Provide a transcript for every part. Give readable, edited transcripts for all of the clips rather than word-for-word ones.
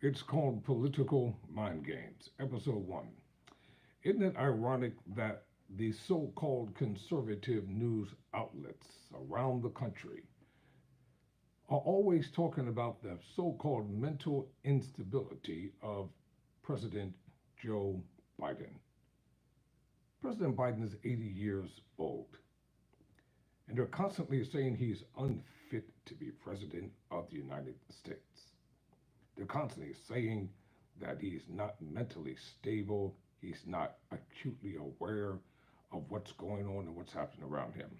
It's called Political Mind Games, Episode 1. Isn't it ironic that the so called conservative news outlets around the country are always talking about the so called mental instability of President Joe Biden? President Biden is 80 years old, and they're constantly saying he's unfit to be president of the United States. They're constantly saying that he's not mentally stable, he's not acutely aware of what's going on and what's happening around him.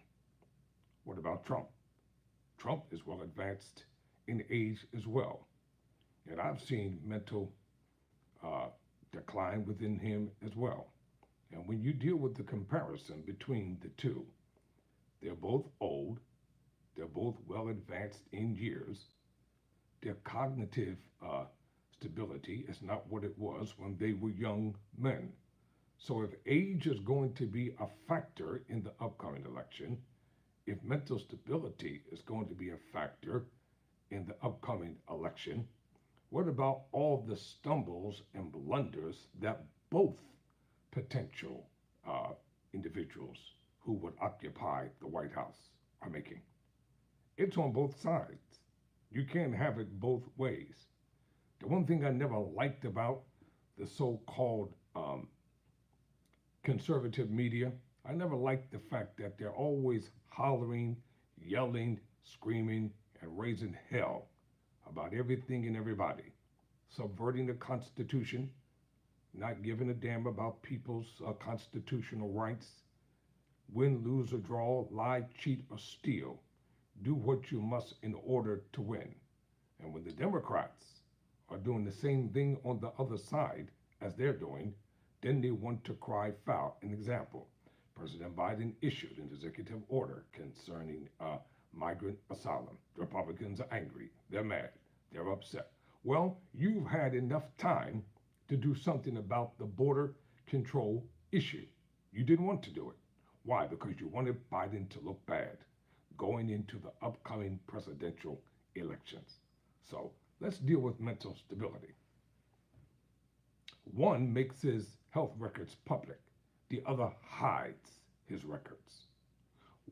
What about Trump? Trump is well advanced in age as well. And I've seen mental uh, decline within him as well. And when you deal with the comparison between the two, they're both old, they're both well advanced in years, their cognitive stability is not what it was when they were young men. So if age is going to be a factor in the upcoming election, if mental stability is going to be a factor in the upcoming election, what about all the stumbles and blunders that both potential uh, individuals who would occupy the White House are making? It's on both sides. You can't have it both ways. The one thing I never liked about the so called conservative media, I never liked the fact that they're always hollering, yelling, screaming, and raising hell about everything and everybody, subverting the Constitution, not giving a damn about people's constitutional rights. Win, lose, or draw, lie, cheat, or steal. Do what you must in order to win. And when the Democrats are doing the same thing on the other side as they're doing, then they want to cry foul. An example, President Biden issued an executive order concerning migrant asylum. The Republicans are angry, they're mad, they're upset. Well, you've had enough time to do something about the border control issue. You didn't want to do it. Why? Because you wanted Biden to look bad going into the upcoming presidential elections. So let's deal with mental stability. One makes his health records public, the other hides his records.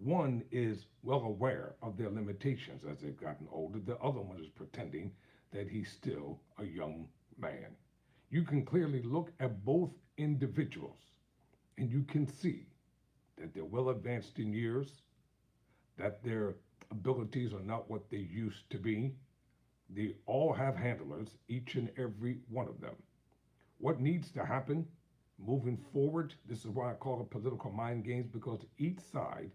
One is well aware of their limitations as they've gotten older, the other one is pretending that he's still a young man. You can clearly look at both individuals and you can see that they're well advanced in years, that their abilities are not what they used to be. They all have handlers, each and every one of them. What needs to happen moving forward, this is why I call it political mind games, because each side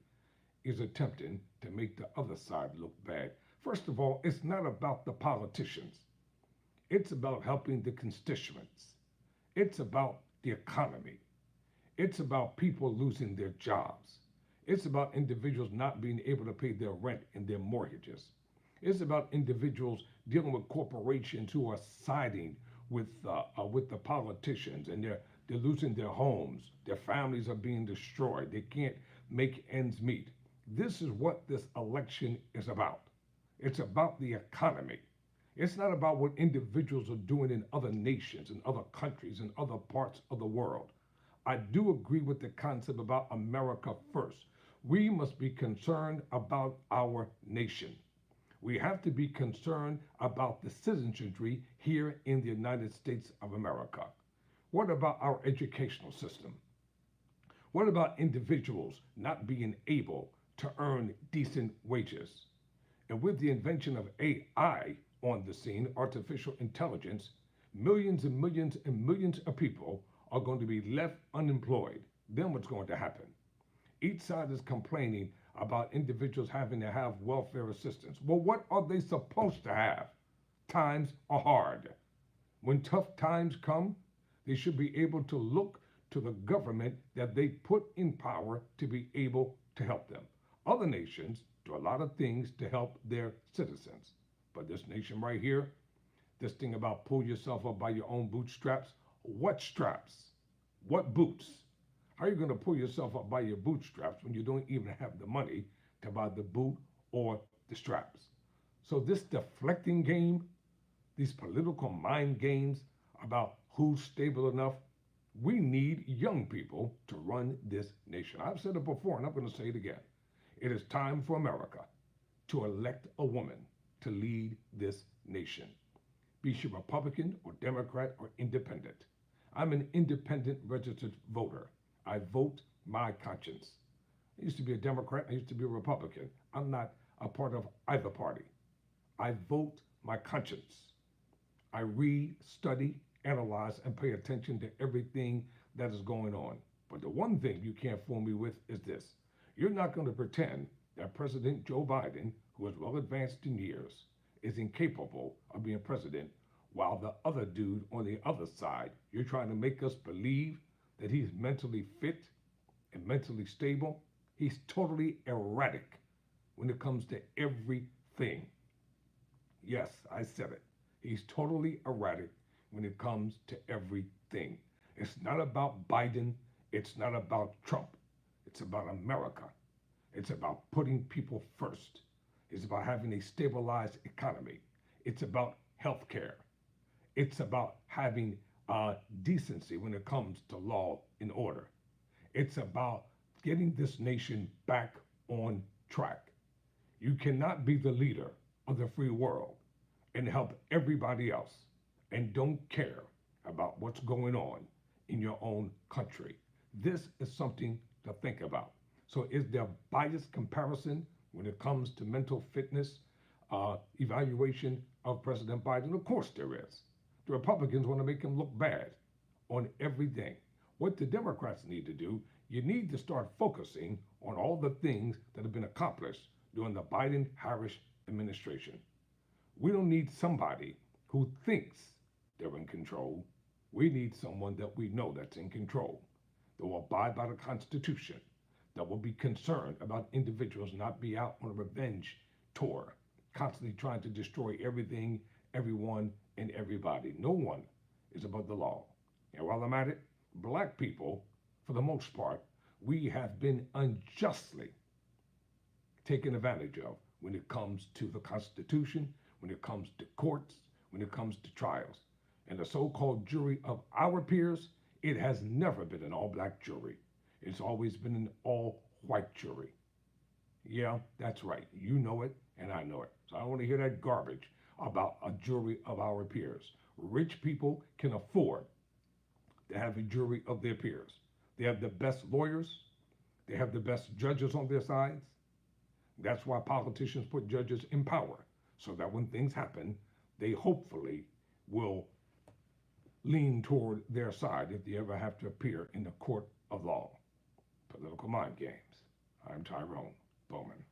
is attempting to make the other side look bad. First of all, it's not about the politicians. It's about helping the constituents. It's about the economy. It's about people losing their jobs. It's about individuals not being able to pay their rent and their mortgages. It's about individuals dealing with corporations who are siding with the politicians, and they're losing their homes. Their families are being destroyed. They can't make ends meet. This is what this election is about. It's about the economy. It's not about what individuals are doing in other nations, in other countries, in other parts of the world. I do agree with the concept about America first. We must be concerned about our nation. We have to be concerned about the citizenry here in the United States of America. What about our educational system? What about individuals not being able to earn decent wages? And with the invention of AI on the scene, artificial intelligence, millions and millions and millions of people are going to be left unemployed. Then what's going to happen? Each side is complaining about individuals having to have welfare assistance. Well, what are they supposed to have? Times are hard. When tough times come, they should be able to look to the government that they put in power to be able to help them. Other nations do a lot of things to help their citizens. But this nation right here, this thing about pull yourself up by your own bootstraps, what straps? What boots? How are you going to pull yourself up by your bootstraps when you don't even have the money to buy the boot or the straps? So this deflecting game these political mind games about who's stable enough. We need young people to run this nation. I've said it before and I'm going to say it again. It is time for America to elect a woman to lead this nation. Be she Republican or Democrat or independent. I'm an independent registered voter. I vote my conscience. I used to be a Democrat. I used to be a Republican. I'm not a part of either party. I vote my conscience. I read, study, analyze, and pay attention to everything that is going on. But the one thing you can't fool me with is this. You're not going to pretend that President Joe Biden, who is well advanced in years, is incapable of being president, while the other dude on the other side, you're trying to make us believe that he's mentally fit and mentally stable. He's totally erratic when it comes to everything. Yes, I said it. He's totally erratic when it comes to everything. It's not about Biden. It's not about Trump. It's about America. It's about putting people first. It's about having a stabilized economy. It's about health care. It's about having decency when it comes to law and order. It's about getting this nation back on track. You cannot be the leader of the free world and help everybody else and don't care about what's going on in your own country. This is something to think about. So is there biased comparison when it comes to mental fitness evaluation of President Biden? Of course there is. The Republicans want to make him look bad on everything. What the Democrats need to do, you need to start focusing on all the things that have been accomplished during the Biden-Harris administration. We don't need somebody who thinks they're in control. We need someone that we know that's in control, that will abide by the Constitution, that will be concerned about individuals not be out on a revenge tour, constantly trying to destroy everything, everyone, and everybody. No one is above the law. And while I'm at it, black people, for the most part, we have been unjustly taken advantage of when it comes to the Constitution, when it comes to courts, when it comes to trials. And the so-called jury of our peers, it has never been an all-black jury. It's always been an all-white jury. Yeah, that's right. You know it, and I know it. So I don't want to hear that garbage about a jury of our peers. Rich people can afford to have a jury of their peers. They have the best lawyers. They have the best judges on their sides. That's why politicians put judges in power, so that when things happen, they hopefully will lean toward their side if they ever have to appear in the court of law. Political mind games. I'm Tyrone Bowman.